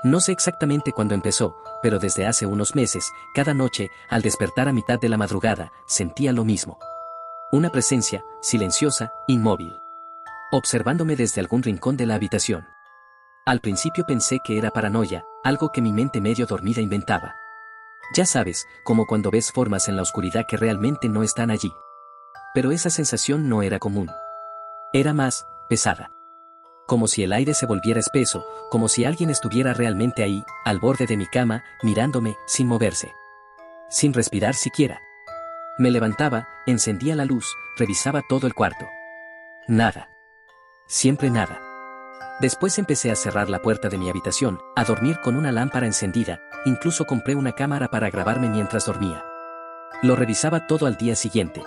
No sé exactamente cuándo empezó, pero desde hace unos meses, cada noche, al despertar a mitad de la madrugada, sentía lo mismo. Una presencia, silenciosa, inmóvil, observándome desde algún rincón de la habitación. Al principio pensé que era paranoia, algo que mi mente medio dormida inventaba. Ya sabes, como cuando ves formas en la oscuridad que realmente no están allí. Pero esa sensación no era común. Era más, pesada. Como si el aire se volviera espeso, como si alguien estuviera realmente ahí, al borde de mi cama, mirándome, sin moverse. Sin respirar siquiera. Me levantaba, encendía la luz, revisaba todo el cuarto. Nada. Siempre nada. Después empecé a cerrar la puerta de mi habitación, a dormir con una lámpara encendida, incluso compré una cámara para grabarme mientras dormía. Lo revisaba todo al día siguiente.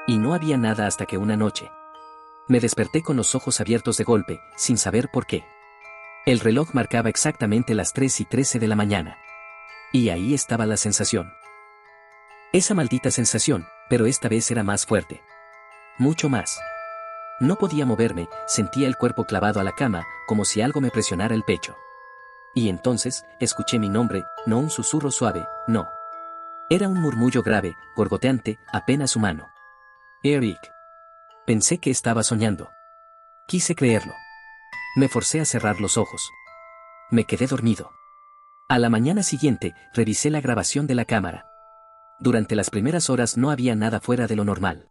Y no había nada hasta que una noche. Me desperté con los ojos abiertos de golpe, sin saber por qué. El reloj marcaba exactamente las 3:13 de la mañana. Y ahí estaba la sensación. Esa maldita sensación, pero esta vez era más fuerte. Mucho más. No podía moverme, sentía el cuerpo clavado a la cama, como si algo me presionara el pecho. Y entonces, escuché mi nombre, no un susurro suave, no. Era un murmullo grave, gorgoteante, apenas humano. Eric. Pensé que estaba soñando. Quise creerlo. Me forcé a cerrar los ojos. Me quedé dormido. A la mañana siguiente, revisé la grabación de la cámara. Durante las primeras horas no había nada fuera de lo normal.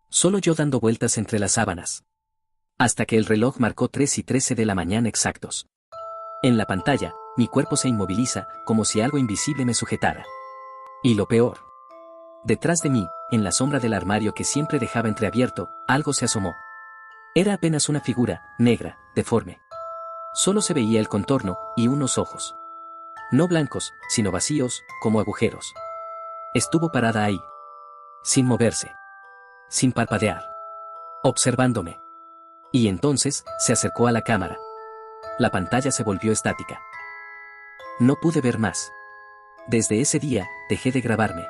Solo yo dando vueltas entre las sábanas. Hasta que el reloj marcó 3:13 de la mañana exactos. En la pantalla, mi cuerpo se inmoviliza, como si algo invisible me sujetara. Y lo peor. Detrás de mí, en la sombra del armario que siempre dejaba entreabierto, algo se asomó. Era apenas una figura, negra, deforme. Solo se veía el contorno, y unos ojos. No blancos, sino vacíos, como agujeros. Estuvo parada ahí. Sin moverse. Sin parpadear. Observándome. Y entonces, se acercó a la cámara. La pantalla se volvió estática. No pude ver más. Desde ese día, dejé de grabarme.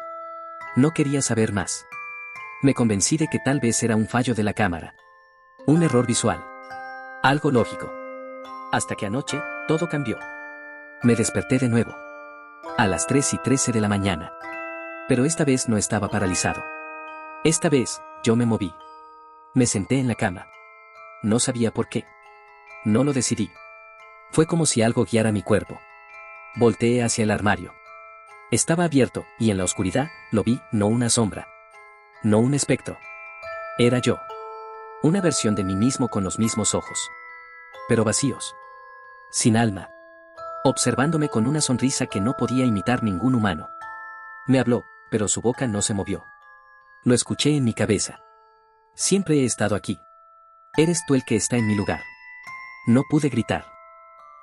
No quería saber más. Me convencí de que tal vez era un fallo de la cámara. Un error visual. Algo lógico. Hasta que anoche, todo cambió. Me desperté de nuevo. A las 3:13 de la mañana. Pero esta vez no estaba paralizado. Esta vez, yo me moví. Me senté en la cama. No sabía por qué. No lo decidí. Fue como si algo guiara mi cuerpo. Volteé hacia el armario. Estaba abierto, y en la oscuridad, lo vi, no una sombra. No un espectro. Era yo. Una versión de mí mismo con los mismos ojos. Pero vacíos. Sin alma. Observándome con una sonrisa que no podía imitar ningún humano. Me habló, pero su boca no se movió. Lo escuché en mi cabeza. Siempre he estado aquí. Eres tú el que está en mi lugar. No pude gritar.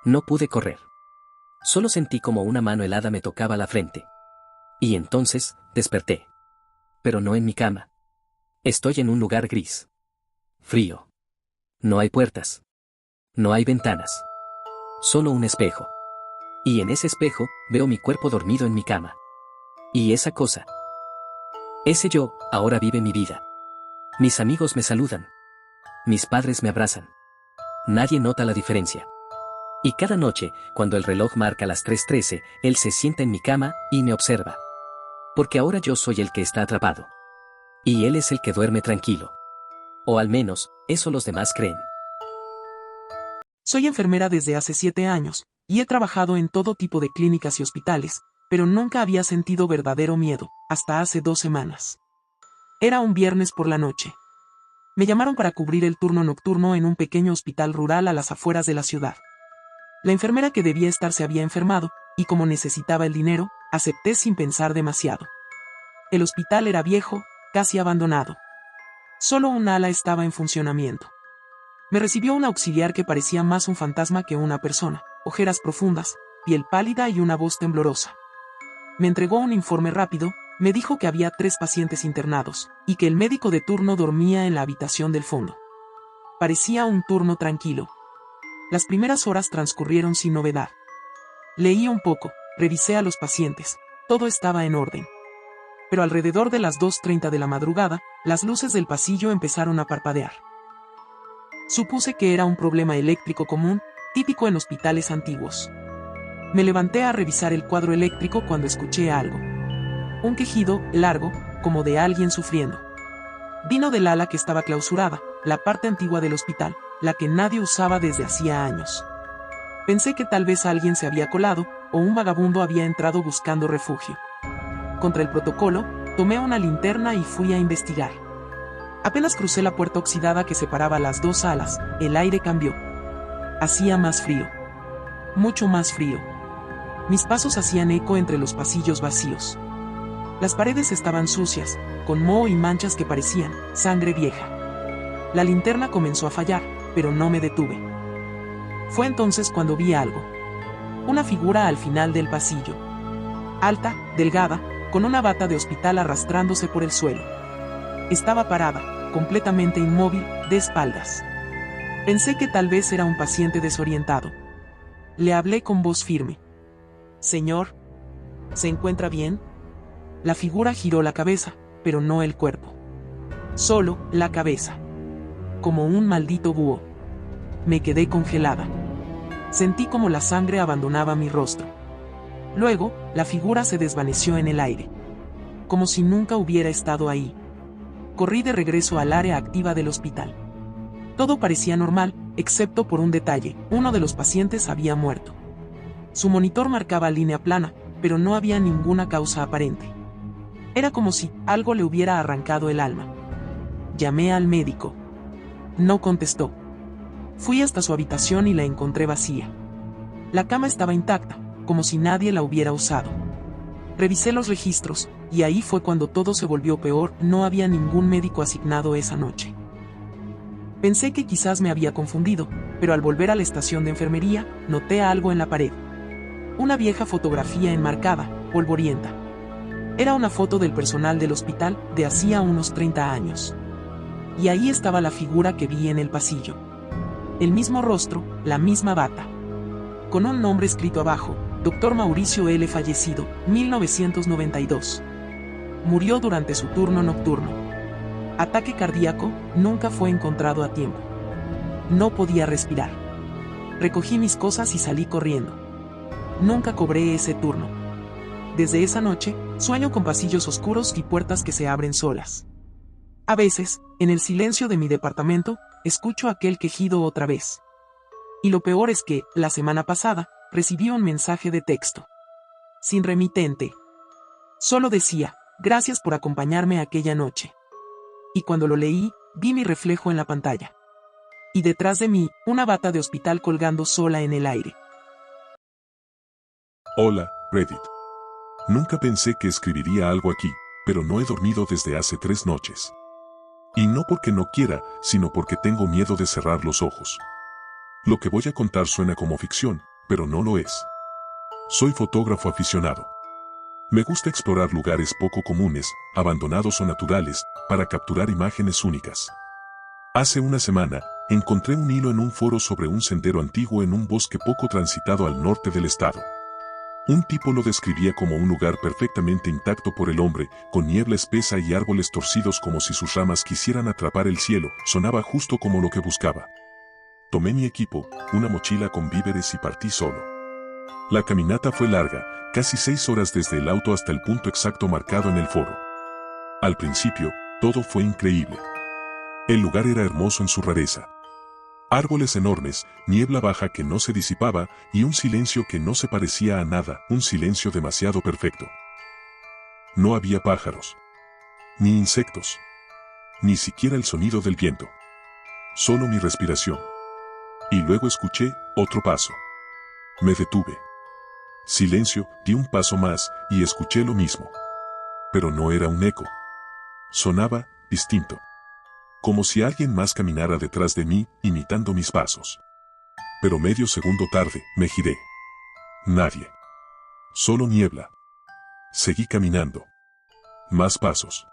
No pude correr. Solo sentí como una mano helada me tocaba la frente. Y entonces, desperté. Pero no en mi cama. Estoy en un lugar gris. Frío. No hay puertas. No hay ventanas. Solo un espejo. Y en ese espejo, veo mi cuerpo dormido en mi cama. Y esa cosa. Ese yo, ahora vive mi vida. Mis amigos me saludan. Mis padres me abrazan. Nadie nota la diferencia. Y cada noche, cuando el reloj marca las 3:13, él se sienta en mi cama y me observa. Porque ahora yo soy el que está atrapado. Y él es el que duerme tranquilo. O al menos, eso los demás creen. Soy enfermera desde hace 7 años, y he trabajado en todo tipo de clínicas y hospitales, pero nunca había sentido verdadero miedo, hasta hace 2 semanas. Era un viernes por la noche. Me llamaron para cubrir el turno nocturno en un pequeño hospital rural a las afueras de la ciudad. La enfermera que debía estar se había enfermado, y como necesitaba el dinero, acepté sin pensar demasiado. El hospital era viejo, casi abandonado. Solo un ala estaba en funcionamiento. Me recibió un auxiliar que parecía más un fantasma que una persona, ojeras profundas, piel pálida y una voz temblorosa. Me entregó un informe rápido, me dijo que había 3 pacientes internados, y que el médico de turno dormía en la habitación del fondo. Parecía un turno tranquilo. Las primeras horas transcurrieron sin novedad. Leí un poco, revisé a los pacientes, todo estaba en orden. Pero alrededor de las 2:30 de la madrugada, las luces del pasillo empezaron a parpadear. Supuse que era un problema eléctrico común, típico en hospitales antiguos. Me levanté a revisar el cuadro eléctrico cuando escuché algo. Un quejido, largo, como de alguien sufriendo. Vino del ala que estaba clausurada, la parte antigua del hospital, la que nadie usaba desde hacía años. Pensé que tal vez alguien se había colado, o un vagabundo había entrado buscando refugio. Contra el protocolo, tomé una linterna y fui a investigar. Apenas crucé la puerta oxidada que separaba las dos salas, el aire cambió. Hacía más frío. Mucho más frío. Mis pasos hacían eco entre los pasillos vacíos. Las paredes estaban sucias, con moho y manchas que parecían sangre vieja. La linterna comenzó a fallar, pero no me detuve. Fue entonces cuando vi algo. Una figura al final del pasillo. Alta, delgada, con una bata de hospital arrastrándose por el suelo. Estaba parada, completamente inmóvil, de espaldas. Pensé que tal vez era un paciente desorientado. Le hablé con voz firme. «Señor, ¿se encuentra bien?» La figura giró la cabeza, pero no el cuerpo. Solo la cabeza. Como un maldito búho. Me quedé congelada. Sentí como la sangre abandonaba mi rostro. Luego, la figura se desvaneció en el aire. Como si nunca hubiera estado ahí. Corrí de regreso al área activa del hospital. Todo parecía normal, excepto por un detalle: uno de los pacientes había muerto. Su monitor marcaba línea plana, pero no había ninguna causa aparente. Era como si algo le hubiera arrancado el alma. Llamé al médico. No contestó. Fui hasta su habitación y la encontré vacía. La cama estaba intacta, como si nadie la hubiera usado. Revisé los registros, y ahí fue cuando todo se volvió peor: no había ningún médico asignado esa noche. Pensé que quizás me había confundido, pero al volver a la estación de enfermería, noté algo en la pared. Una vieja fotografía enmarcada, polvorienta. Era una foto del personal del hospital de hacía unos 30 años. Y ahí estaba la figura que vi en el pasillo. El mismo rostro, la misma bata. Con un nombre escrito abajo: Dr. Mauricio L. fallecido, 1992. Murió durante su turno nocturno. Ataque cardíaco, nunca fue encontrado a tiempo. No podía respirar. Recogí mis cosas y salí corriendo. Nunca cobré ese turno. Desde esa noche, sueño con pasillos oscuros y puertas que se abren solas. A veces, en el silencio de mi departamento, escucho aquel quejido otra vez. Y lo peor es que, la semana pasada, recibí un mensaje de texto. Sin remitente. Solo decía: «Gracias por acompañarme aquella noche». Y cuando lo leí, vi mi reflejo en la pantalla. Y detrás de mí, una bata de hospital colgando sola en el aire. Hola, Reddit. Nunca pensé que escribiría algo aquí, pero no he dormido desde hace 3 noches. Y no porque no quiera, sino porque tengo miedo de cerrar los ojos. Lo que voy a contar suena como ficción, pero no lo es. Soy fotógrafo aficionado. Me gusta explorar lugares poco comunes, abandonados o naturales, para capturar imágenes únicas. Hace una semana, encontré un hilo en un foro sobre un sendero antiguo en un bosque poco transitado al norte del estado. Un tipo lo describía como un lugar perfectamente intacto por el hombre, con niebla espesa y árboles torcidos como si sus ramas quisieran atrapar el cielo. Sonaba justo como lo que buscaba. Tomé mi equipo, una mochila con víveres y partí solo. La caminata fue larga, casi 6 horas desde el auto hasta el punto exacto marcado en el foro. Al principio, todo fue increíble. El lugar era hermoso en su rareza. Árboles enormes, niebla baja que no se disipaba, y un silencio que no se parecía a nada, un silencio demasiado perfecto. No había pájaros. Ni insectos. Ni siquiera el sonido del viento. Solo mi respiración. Y luego escuché otro paso. Me detuve. Silencio, di un paso más, y escuché lo mismo. Pero no era un eco. Sonaba distinto. Como si alguien más caminara detrás de mí, imitando mis pasos. Pero medio segundo tarde, me giré. Nadie. Solo niebla. Seguí caminando. Más pasos.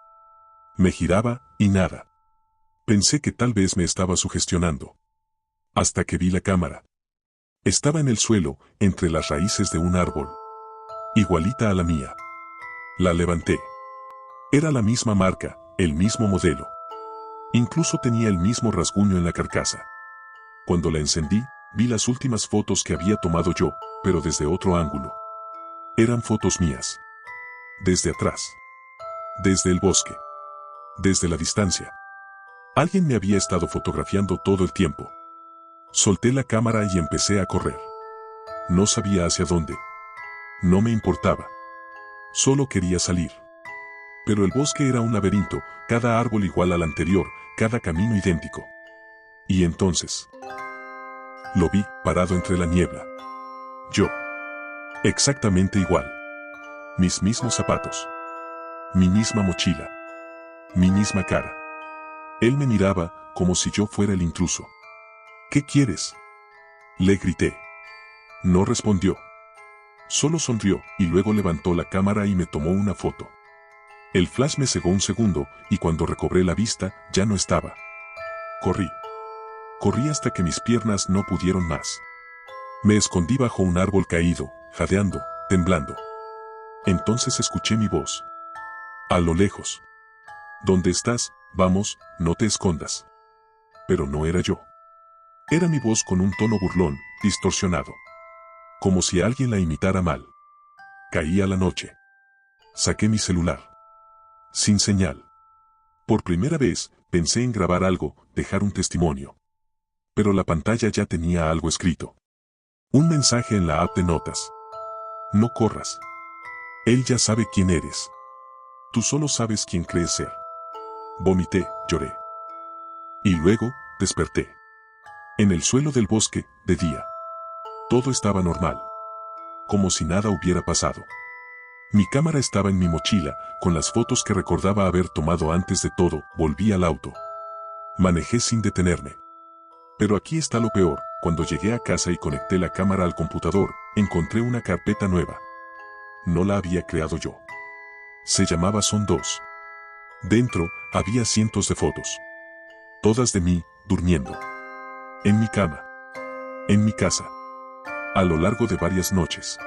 Me giraba, y nada. Pensé que tal vez me estaba sugestionando. Hasta que vi la cámara. Estaba en el suelo, entre las raíces de un árbol. Igualita a la mía. La levanté. Era la misma marca, el mismo modelo. Incluso tenía el mismo rasguño en la carcasa. Cuando la encendí, vi las últimas fotos que había tomado yo, pero desde otro ángulo. Eran fotos mías. Desde atrás. Desde el bosque. Desde la distancia. Alguien me había estado fotografiando todo el tiempo. Solté la cámara y empecé a correr. No sabía hacia dónde. No me importaba. Solo quería salir. Pero el bosque era un laberinto, cada árbol igual al anterior, cada camino idéntico. Y entonces lo vi, parado entre la niebla. Yo. Exactamente igual. Mis mismos zapatos. Mi misma mochila. Mi misma cara. Él me miraba, como si yo fuera el intruso. ¿Qué quieres?, le grité. No respondió. Solo sonrió, y luego levantó la cámara y me tomó una foto. El flash me cegó un segundo, y cuando recobré la vista, ya no estaba. Corrí. Corrí hasta que mis piernas no pudieron más. Me escondí bajo un árbol caído, jadeando, temblando. Entonces escuché mi voz. A lo lejos. ¿Dónde estás? Vamos, no te escondas. Pero no era yo. Era mi voz con un tono burlón, distorsionado. Como si alguien la imitara mal. Caía la noche. Saqué mi celular. Sin señal. Por primera vez, pensé en grabar algo, dejar un testimonio. Pero la pantalla ya tenía algo escrito. Un mensaje en la app de notas. No corras. Él ya sabe quién eres. Tú solo sabes quién crees ser. Vomité, lloré. Y luego, desperté. En el suelo del bosque, de día. Todo estaba normal. Como si nada hubiera pasado. Mi cámara estaba en mi mochila, con las fotos que recordaba haber tomado antes de todo. Volví al auto. Manejé sin detenerme. Pero aquí está lo peor, cuando llegué a casa y conecté la cámara al computador, encontré una carpeta nueva. No la había creado yo. Se llamaba Son 2. Dentro, había cientos de fotos. Todas de mí, durmiendo. En mi cama. En mi casa. A lo largo de varias noches.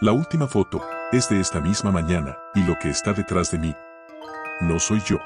La última foto es de esta misma mañana, y lo que está detrás de mí no soy yo.